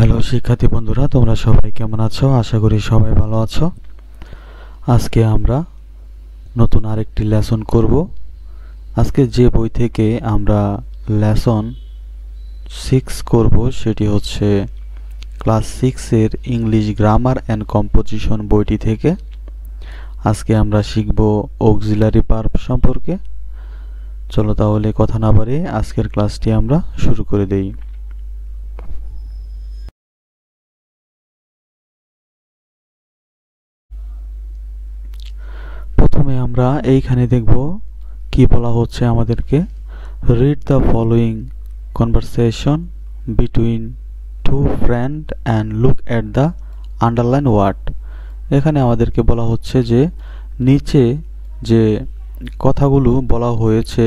Hello শিক্ষার্থী বন্ধুরা, তোমরা সবাই কেমন আছো? আশা করি সবাই ভালো আছো। আজকে আমরা নতুন আরেকটি লেসন করব। আজকে যে বই থেকে আমরা লেসন 6 করব সেটি হচ্ছে ক্লাস 6 এর ইংলিশ গ্রামার অ্যান্ড কম্পোজিশন বইটি থেকে। আজকে আমরা শিখব অক্সিলারি ভার্ব সম্পর্কে। চলো তাহলে কথা না বাড়িয়ে আজকের ক্লাসটি আমরা শুরু করে দেই। প্রথমে আমরা এইখানে দেখব কি বলা হচ্ছে আমাদেরকে। Read the following conversation between two friend and look at the underline word. এখানে আমাদেরকে বলা হচ্ছে যে নিচে যে কথাগুলো বলা হয়েছে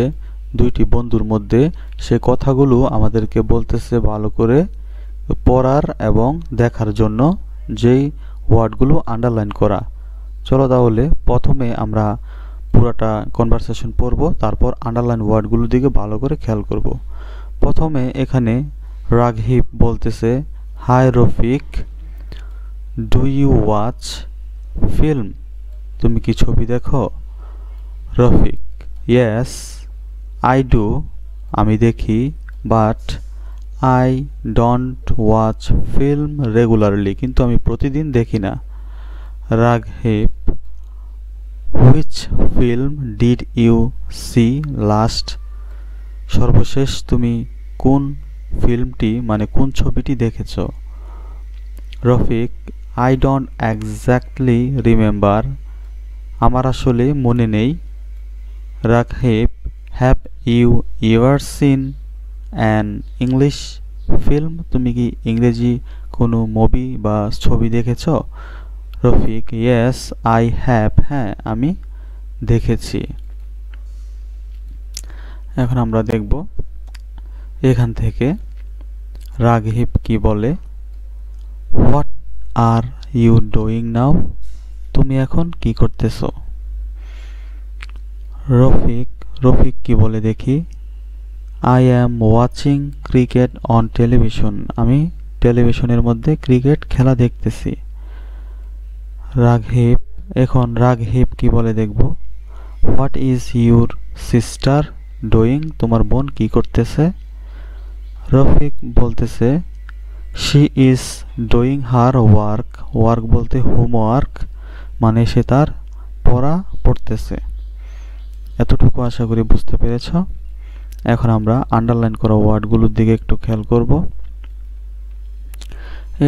দুইটি বন্ধুর মধ্যে, সে কথাগুলো আমাদেরকে বলতেছে ভালো করে পড়ার এবং দেখার জন্য, যেই ওয়ার্ডগুলো আন্ডারলাইন করা। চলো তাহলে প্রথমে আমরা পুরাটা কনভারসেশন পড়ব, তারপর আন্ডারলাইন ওয়ার্ডগুলোর দিকে ভালো করে খেয়াল করব। প্রথমে এখানে রাঘিব বলতেছে, hi Rafiq, do you watch film? তুমি কি ছবি দেখো? রফিক, ইয়েস আই ডু, আমি দেখি, but I don't watch film regularly, কিন্তু আমি প্রতিদিন দেখি না। Raghib, which film did you see last? সর্বশেষ তুমি কোন ফিল্মটি মানে কোন ছবিটি দেখেছ? Rafiq, I don't exactly remember, আমার আসলে মনে নেই। Raghib, have you ever seen an English film? তুমি কি ইংরেজি কোনো মুভি বা ছবি দেখেছ? রফিক, ইয়েস আই হ্যাভ, হ্যাঁ আমি দেখেছি। এখন আমরা দেখব এখান থেকে রাঘিব কি বলে। What are you doing now? তুমি এখন কি করতেছ? রফিক কি বলে দেখি। I am watching cricket on television, আমি টেলিভিশনের মধ্যে ক্রিকেট খেলা দেখতেছি। রাঘিব কি বলে দেখব। What is your sister doing? তোমার বোন কি করতেছে? রফিক বলতেছে, she is doing her work, work বলতে হোমওয়ার্ক, মানে সে তার পড়া পড়তেছে। এতটুকু আশা করি বুঝতে পেরেছ। এখন আমরা আন্ডারলাইন করা ওয়ার্ডগুলোর দিকে একটু খেয়াল করব।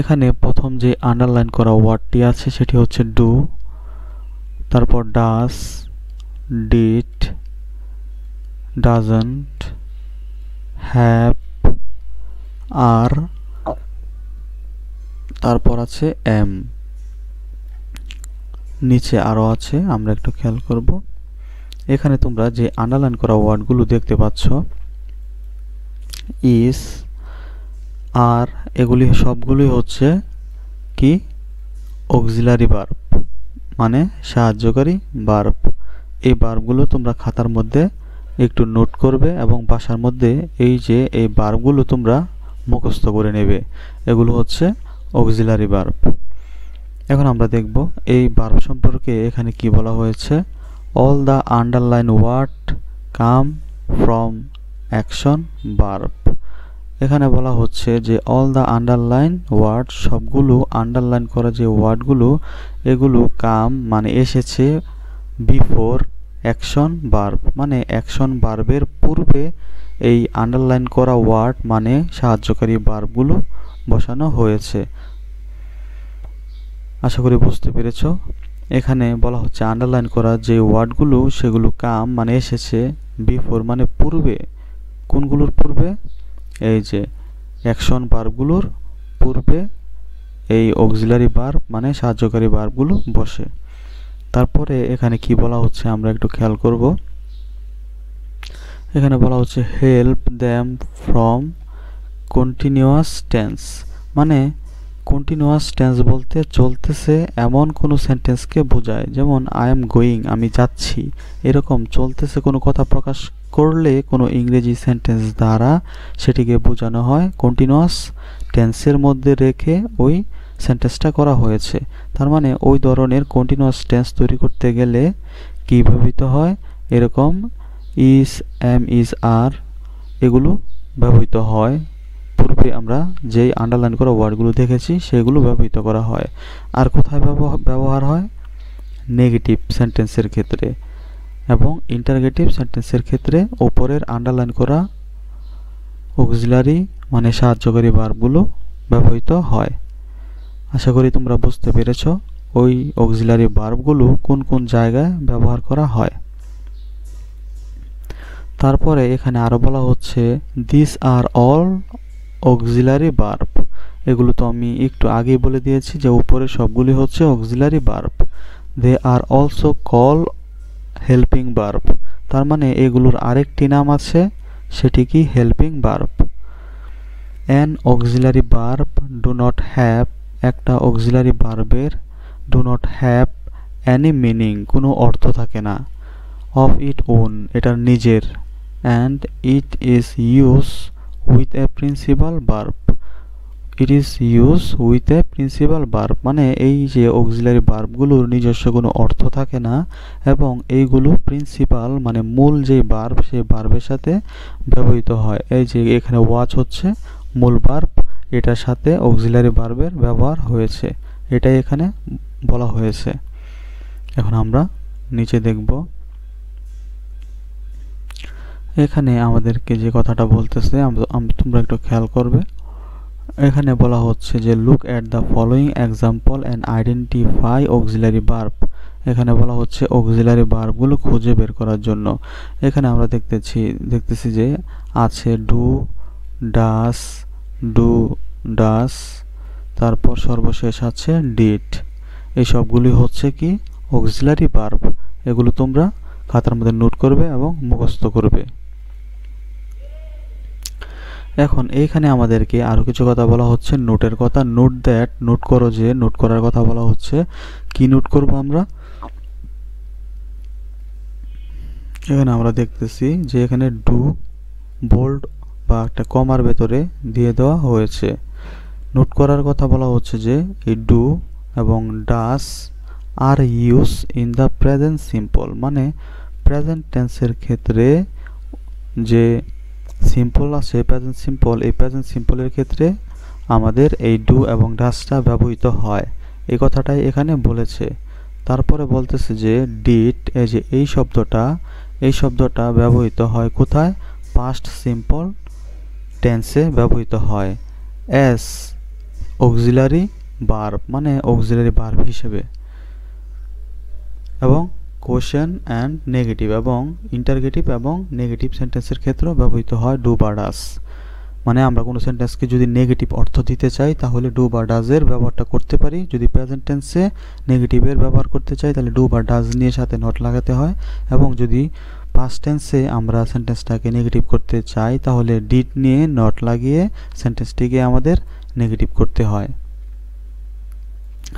এখানে প্রথম যে আন্ডারলাইন করা ওয়ার্ডটি আছে সেটি হচ্ছে ডু, তারপর ডাস, ডিড, ডাজন্ট, হ্যাভ, আর, তারপর আছে এম। নিচে আরো আছে, আমরা একটু খেয়াল করব। এখানে তোমরা যে আন্ডারলাইন করা ওয়ার্ডগুলো দেখতে পাচ্ছ, ইজ, আর, এগুলি সবগুলোই হচ্ছে কি অক্সিলারি ভার্ব, মানে সাহায্যকারী ভার্ব। এই ভার্বগুলো তোমরা খাতার মধ্যে একটু নোট করবে এবং বাসার মধ্যে এই যে এই ভার্বগুলো তোমরা মুখস্থ করে নেবে। এগুলো হচ্ছে অক্সিলারি ভার্ব। এখন আমরা দেখব এই ভার্ব সম্পর্কে এখানে কি বলা হয়েছে। All the underline word come from action verb. এখানে বলা হচ্ছে যে অল দ্য আন্ডারলাইন ওয়ার্ড, সবগুলো আন্ডারলাইন করা যে ওয়ার্ডগুলো, এগুলো কাম মানে এসেছে বিফোর অ্যাকশন ভার্ব, মানে অ্যাকশন ভার্বের পূর্বে এই আন্ডারলাইন করা ওয়ার্ড মানে সাহায্যকারী ভার্বগুলো বসানো হয়েছে। আশা করি বুঝতে পেরেছ। এখানে বলা হচ্ছে আন্ডারলাইন করা যে ওয়ার্ডগুলো সেগুলো কাম মানে এসেছে, বিফোর মানে পূর্বে। কোনগুলোর পূর্বে? এই যে অ্যাকশন ভার্বগুলোর পূর্বে এই অক্সিলারি ভার্ব মানে সাহায্যকারী ভার্বগুলো বসে। তারপরে এখানে কি বলা হচ্ছে আমরা একটু খেয়াল করব। এখানে বলা হচ্ছে help them from continuous tense, মানে কন্টিনিউয়াস টেন্স বলতে চলতেছে এমন কোনো সেন্টেন্সকে বোঝায়, যেমন আই এম গোয়িং, আমি যাচ্ছি। এরকম চলতেছে কোনো কথা প্রকাশ করলে কোনো ইংরেজি সেন্টেন্স দ্বারা সেটিকে বোঝানো হয় কন্টিনিউয়াস টেন্সের মধ্যে রেখে ওই সেন্টেন্সটা করা হয়েছে। তার মানে ওই ধরনের কন্টিনিউয়াস টেন্স তৈরি করতে গেলে কী ব্যবহৃত হয়, এরকম ইজ, এম, ইজ, আর এগুলো ব্যবহৃত হয়। পূর্বে আমরা যেই আন্ডারলাইন করা ওয়ার্ডগুলো দেখেছি সেগুলো ব্যবহৃত করা হয়। আর কোথায় ব্যবহার হয়, নেগেটিভ সেন্টেন্সের ক্ষেত্রে এবং ইন্টারগেটিভ সেন্টেন্সের ক্ষেত্রে ওপরের আন্ডারলাইন করা অক্সিলারি মানে সাহায্যকারী ভার্বগুলো ব্যবহৃত হয়। আশা করি তোমরা বুঝতে পেরেছ ওই অক্সিলারি ভার্বগুলো কোন কোন জায়গায় ব্যবহার করা হয়। তারপরে এখানে আরো বলা হচ্ছে this are all auxiliary verb. এগুলো তো আমি একটু আগেই বলে দিয়েছি যে উপরে সবগুলি হচ্ছে auxiliary verb. They are also call helping verb. তার মানে এগুলোর আরেকটি নাম আছে, সেটি কি helping verb. An auxiliary verb do not have, একটা অক্সিলারি ভার্বের do not have any meaning, কোনো অর্থ থাকে না। অফ ইট ওন, এটার নিজের। And it is use with a principal verb, it is use with a principal verb, মানে এই যে অক্সিলারি ভার্বগুলোর নিজস্ব কোনো অর্থ থাকে না এবং এইগুলো প্রিন্সিপাল মানে মূল যে ভার্ব সেই ভার্বের সাথে ব্যবহৃত হয়। এই যে এখানে ওয়াচ হচ্ছে মূল ভার্ব, এটার সাথে অক্সিলারি ভার্বের ব্যবহার হয়েছে, এটাই এখানে বলা হয়েছে। এখন আমরা নিচে দেখব, এখানে আমাদেরকে যে কথাটা বলতেছে তোমরা একটু খেয়াল করবে। এখানে বলা হচ্ছে যে look at the following example and identify auxiliary verb. এখানে বলা হচ্ছে অক্সিলারি ভার্বগুলো খুঁজে বের করার জন্য। এখানে আমরা দেখতেছি যে আছে ডু, ডাস, ডু, ডাস, তারপর সর্বশেষ আছে ডিড। এই সবগুলি হচ্ছে কি অক্সিলারি ভার্ব। এগুলো তোমরা খাতার মধ্যে নোট করবে এবং মুখস্থ করবে। এখন এইখানে আমাদেরকে আরো কিছু কথা বলা হচ্ছে নোটের কথা। নোট দ্যাট, নোট করো যে, নোট করার কথা বলা হচ্ছে। কি নোট করব আমরা, এখানে আমরা দেখতেছি যে এখানে ডু বোল্ড বা একটা কমার ভেতরে দিয়ে দেওয়া হয়েছে। নোট করার কথা বলা হচ্ছে যে এই ডু এবং ডাস আর use in the present simple, মানে প্রেজেন্ট টেন্সের ক্ষেত্রে যে সিম্পল আছে প্রেজেন্ট সিম্পল, এই প্রেজেন্ট সিম্পলের ক্ষেত্রে আমাদের এই ডু এবং ডাসটা ব্যবহৃত হয়, এই কথাটাই এখানে বলেছে। তারপরে বলতেছে যে ডিড, এই যে এই শব্দটা ব্যবহৃত হয় কোথায়, পাস্ট সিম্পল টেন্সে ব্যবহৃত হয় অ্যাজ অক্সিলারি ভার্ব, মানে অক্সিলারি ভার্ব হিসেবে, এবং কোশ্চেন অ্যান্ড নেগেটিভ এবং ইন্টারগেটিভ এবং নেগেটিভ সেন্টেন্সের ক্ষেত্রেও ব্যবহৃত হয় ডু বা ডাস। মানে আমরা কোনো সেন্টেন্সকে যদি নেগেটিভ অর্থ দিতে চাই তাহলে ডু বা ডাজের ব্যবহারটা করতে পারি। যদি প্রেজেন্ট টেন্সে নেগেটিভের ব্যবহার করতে চাই তাহলে ডু বা ডাজ নিয়ে সাথে নট লাগাতে হয়, এবং যদি পাস্ট টেন্সে আমরা সেন্টেন্সটাকে নেগেটিভ করতে চাই তাহলে ডিড নিয়ে নট লাগিয়ে সেন্টেন্সটিকে আমাদের নেগেটিভ করতে হয়।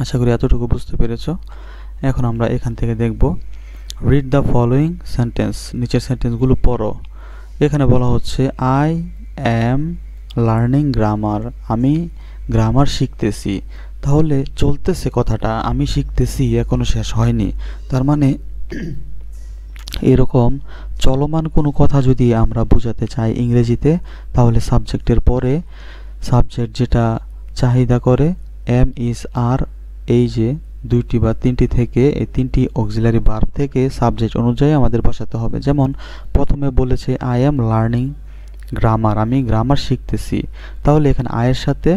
আশা করি এতটুকু বুঝতে পেরেছো। এখন আমরা এখান থেকে দেখব রিড দ্য ফলোয়িং সেন্টেন্স, নিচের সেন্টেন্সগুলো পড়ো। এখানে বলা হচ্ছে আই অ্যাম লার্নিং গ্রামার, আমি গ্রামার শিখতেছি। তাহলে চলতেছে কথাটা, আমি শিখতেছি এখনো শেষ হয়নি। তার মানে এরকম চলমান কোনো কথা যদি আমরা বোঝাতে চাই ইংরেজিতে তাহলে সাবজেক্টের পরে সাবজেক্ট যেটা চাহিদা করে এম, ইজ, আর, এই যে দুইটি বা তিনটি থেকে এই তিনটি অক্সিলারি ভার্ব থেকে সাবজেক্ট অনুযায়ী আমাদের বসাতে হবে। যেমন প্রথমে বলেছে আই অ্যাম লার্নিং গ্রামার, আমি গ্রামার শিখতেছি। তাহলে এখানে আয়ের সাথে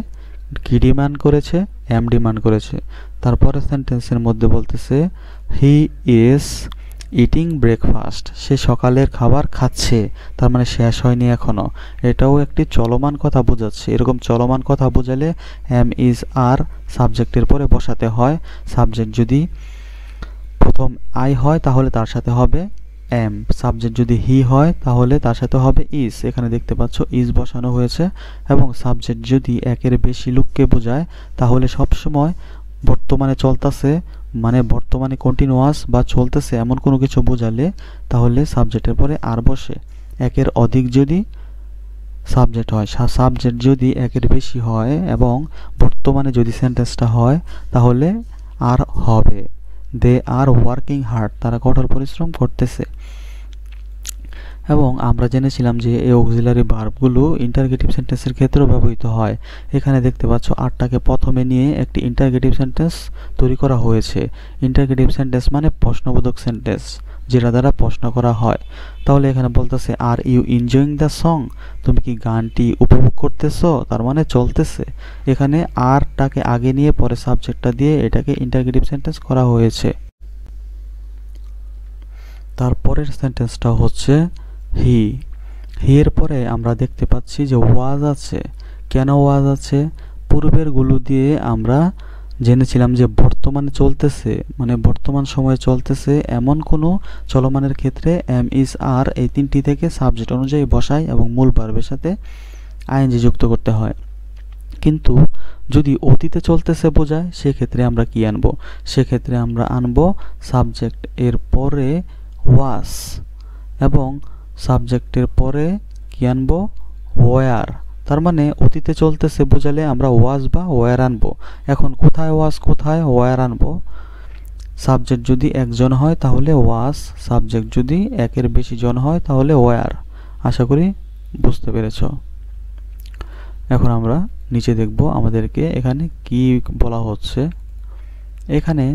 কি ডিমান্ড করেছে, এম ডিমান্ড করেছে। তারপরে সেন্টেন্সের মধ্যে বলতেছে হি ইজ ইটিং ব্রেকফাস্ট, সে সকালের খাবার খাচ্ছে। তার মানে শেষ হয়নি এখনো, এটাও একটি চলমান কথা বোঝাচ্ছে। এরকম চলমান কথা বোঝালে এম, ইজ, আর সাবজেক্টের পরে বসাতে হয়। সাবজেক্ট যদি প্রথম আই হয় তাহলে তার সাথে হবে এম। সাবজেক্ট যদি হি হয় তাহলে তার সাথে হবে ইজ। এখানে দেখতে পাচ্ছ ইজ বসানো হয়েছে। এবং সাবজেক্ট যদি একের বেশি লোককে বোঝায় তাহলে সবসময় বর্তমানে চলতেছে মানে বর্তমানে কন্টিনিউয়াস বা চলতেছে এমন কোনো কিছু বোঝালে তাহলে সাবজেক্টের পরে আর বসে। একের অধিক যদি সাবজেক্ট হয়, সাবজেক্ট যদি একের বেশি হয় এবং বর্তমানে যদি সেন্টেন্সটা হয় তাহলে আর হবে। দে আর ওয়ার্কিং হার্ড, তারা কঠোর পরিশ্রম করতেছে। এবং আমরা জেনেছিলাম যে এই অক্সিলারি ভার্বগুলো ইন্টারগেটিভ সেন্টেন্সের ক্ষেত্রেও ব্যবহৃত হয়। এখানে দেখতে পাচ্ছ 8টাকে প্রথমে নিয়ে একটি ইন্টারগেটিভ সেন্টেন্স তৈরি করা হয়েছে। ইন্টারগেটিভ সেন্টেন্স মানে প্রশ্নবোধক সেন্টেন্স, যেটা দ্বারা প্রশ্ন করা হয়। তাহলে এখানে বলতেছে are you enjoying the song, তুমি কি গানটি উপভোগ করতেছো, তার মানে চলতেছে। এখানে আরটাকে আগে নিয়ে পরে সাবজেক্টটা দিয়ে এটাকে ইন্টারগেটিভ সেন্টেন্স করা হয়েছে। তারপরের সেন্টেন্সটা হচ্ছে হি। হি এর পরে আমরা দেখতে পাচ্ছি যে ওয়াজ আছে। কেন ওয়াজ আছে? পূর্বের গুলো দিয়ে আমরা জেনেছিলাম যে বর্তমানে চলতেছে মানে বর্তমান সময়ে চলতেছে এমন কোনো চলমানের ক্ষেত্রে এম ইজ আর এই তিনটি থেকে সাবজেক্ট অনুযায়ী বসায় এবং মূল ভার্বের সাথে আইএনজি যুক্ত করতে হয়। কিন্তু যদি অতীতে চলতেছে বোঝায় সেক্ষেত্রে আমরা কি আনবো? সেক্ষেত্রে আমরা আনবো সাবজেক্ট এর পরে ওয়াজ এবং সাবজেক্টের পরে কি আনবো? ওয়ার। তার মানে অতীতে চলতেছে বোঝালে আমরা ওয়াজ বা ওয়ার আনবো। এখন কোথায় ওয়াজ কোথায় ওয়ার আনবো? সাবজেক্ট যদি একজন হয় তাহলে ওয়াজ, সাবজেক্ট যদি একের বেশি জন হয় তাহলে ওয়ার। আশা করি বুঝতে পেরেছ। এখন আমরা নিচে দেখব আমাদেরকে এখানে কি বলা হচ্ছে। এখানে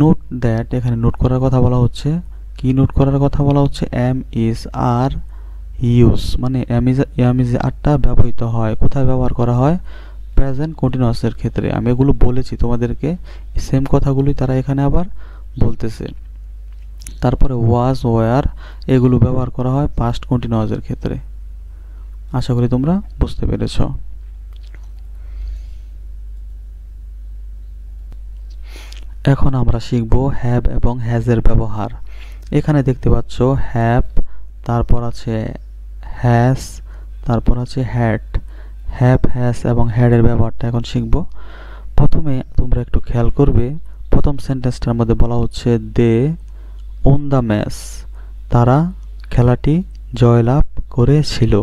নোট দ্যাট, এখানে নোট করার কথা বলা হচ্ছে। কি নোট করার কথা বলা হচ্ছে? এম ইজ আর ইউজ, মানে এম ইজ আরটা ব্যবহৃত হয়। কোথায় ব্যবহার করা হয়? প্রেজেন্ট কন্টিনিউয়াসের ক্ষেত্রে। আমি এগুলো বলেছি তোমাদেরকে, সেম কথাগুলোই তারা এখানে আবার বলতেছে। তারপরে ওয়াজ, ওয়ার এগুলো ব্যবহার করা হয় পাস্ট কন্টিনিউয়াসের ক্ষেত্রে। আশা করি তোমরা বুঝতে পেরেছ। এখন আমরা শিখব হ্যাভ এবং হ্যাজের ব্যবহার। এখানে দেখতে পাচ্ছ হ্যাভ, তারপর আছে হ্যাজ, তারপর আছে হ্যাড। হ্যাভ, হ্যাজ এবং হ্যাডের ব্যবহারটা এখন শিখব। প্রথমে তোমরা একটু খেয়াল করবে, প্রথম সেন্টেন্সটার মধ্যে বলা হচ্ছে দে ওন দ্য ম্যাচ, তারা খেলাটি জয়লাভ করেছিল,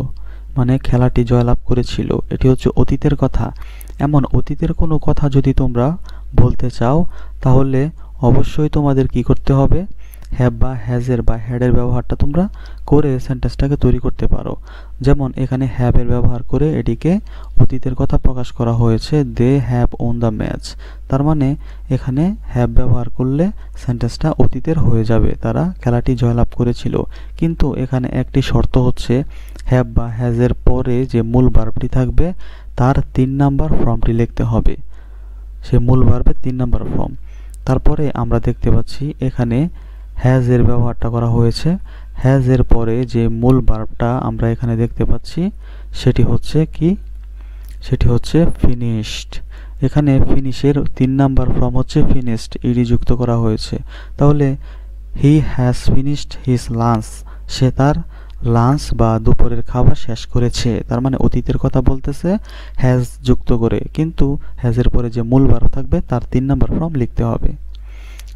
মানে খেলাটি জয়লাভ করেছিল। এটি হচ্ছে অতীতের কথা। এমন অতীতের কোনো কথা যদি তোমরা বলতে চাও তাহলে অবশ্যই তোমাদের কি করতে হবে? হ্যাভ বা হ্যাজের বা হ্যাডের ব্যবহারটা তোমরা করে সেন্টেন্সটাকে তৈরি করতে পারো। যেমন এখানে হ্যাভের ব্যবহার করে এটিকে অতীতের কথা প্রকাশ করা হয়েছে, they have won the match. তার মানে এখানে হ্যাভ ব্যবহার করলে সেন্টেন্সটা অতীতের হয়ে যাবে, তারা খেলাটি জয়লাভ করেছিল। কিন্তু এখানে একটি শর্ত হচ্ছে হ্যাভ বা হ্যাজের পরে যে মূল ভার্বটি থাকবে তার 3 নাম্বার ফর্মটি লিখতে হবে। সে মূল ভার্বের 3 নাম্বার ফর্ম। তারপরে আমরা দেখতে পাচ্ছি এখানে হ্যাজ এর ব্যবহারটা করা হয়েছে। হ্যাজ এর পরে যে মূল ভার্বটা আমরা এখানে দেখতে পাচ্ছি সেটি হচ্ছে কি? সেটি হচ্ছে ফিনিশড। এখানে ফিনিশের 3 নাম্বার ফর্ম হচ্ছে ফিনিশড, ইডি যুক্ত করা হয়েছে। তাহলে he has finished his lunch, সে তার লাঞ্চ বা দুপুরের খাবার শেষ করেছে। তার মানে অতীতের কথা বলতেছে হ্যাজ যুক্ত করে, কিন্তু হ্যাজের পরে যে মূল ভার্ব থাকবে তার 3 নাম্বার ফর্ম লিখতে হবে।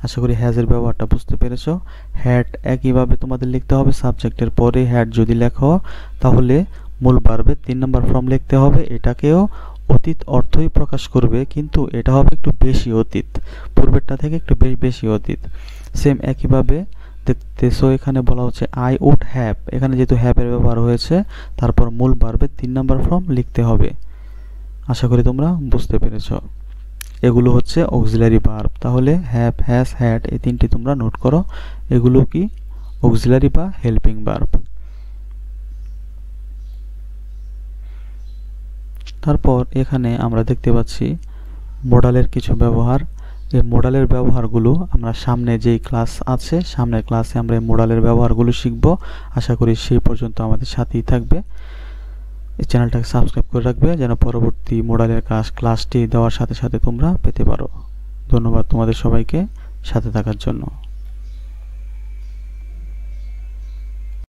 আশা করি হ্যাজের ব্যবহারটা বুঝতে পেরেছো। হ্যাড একইভাবে তোমাদের লিখতে হবে, সাবজেক্টের পরে হ্যাড যদি লেখো তাহলে মূল ভার্বের 3 নাম্বার ফর্ম লিখতে হবে। এটাকেও অতীত অর্থই প্রকাশ করবে, কিন্তু এটা হবে একটু বেশি অতীত, পূর্বেরটা থেকে একটু বেশি অতীত। সেম একইভাবে দেখতেছো এখানে বলা হচ্ছে আই উড হ্যাভ, এখানে যেহেতু হ্যাভ এর ব্যবহার হয়েছে তারপর মূল ভার্বের 3 নাম্বার ফর্ম লিখতে হবে। আশা করি তোমরা বুঝতে পেরেছো। এগুলো হচ্ছে অক্সিলারি ভার্ব। তাহলে হ্যাভ, হ্যাজ, হ্যাড এই তিনটি তোমরা নোট করো। এগুলো কি? অক্সিলারি বা হেল্পিং ভার্ব। তারপর এখানে আমরা দেখতে পাচ্ছি মডালের কিছু ব্যবহার। এই মডালের ব্যবহারগুলো আমরা সামনে যেই ক্লাস আছে, সামনের ক্লাসে আমরা এই মডালের ব্যবহারগুলো শিখব। আশা করি সেই পর্যন্ত আমাদের সাথেই থাকবে। এই চ্যানেলটাকে সাবস্ক্রাইব করে রাখবে যেন পরবর্তী মডালের ক্লাসটি দেওয়ার সাথে সাথে তোমরা পেতে পারো। ধন্যবাদ তোমাদের সবাইকে সাথে থাকার জন্য।